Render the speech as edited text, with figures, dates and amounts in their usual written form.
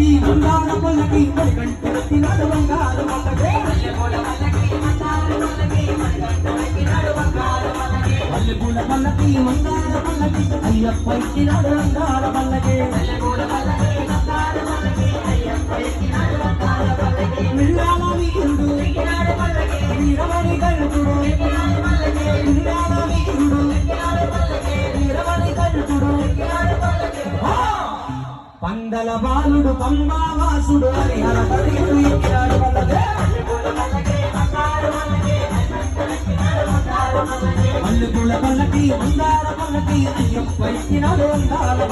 పల్లకి మందార పల్లకి మణికంఠ ఎక్కినాడు బంగారు పల్లకి మల్లెపూల పల్లకి మందార పల్లకి అయ్యప్ప ఎక్కినాడు బంగారు పల్లకి మిల్లాల వీరుడు వీరమణి కలుపుడు మిల్లాల వీరుడు వీరమణి కలుపుడు పందల బాలుడు పంబావాసుడు హరిహర హరిహరు ఎక్కినాడు పల్లకి మల్లెపూల పల్లకి మందార పల్లకి అయ్యప్ప ఎక్కినాడు బంగారు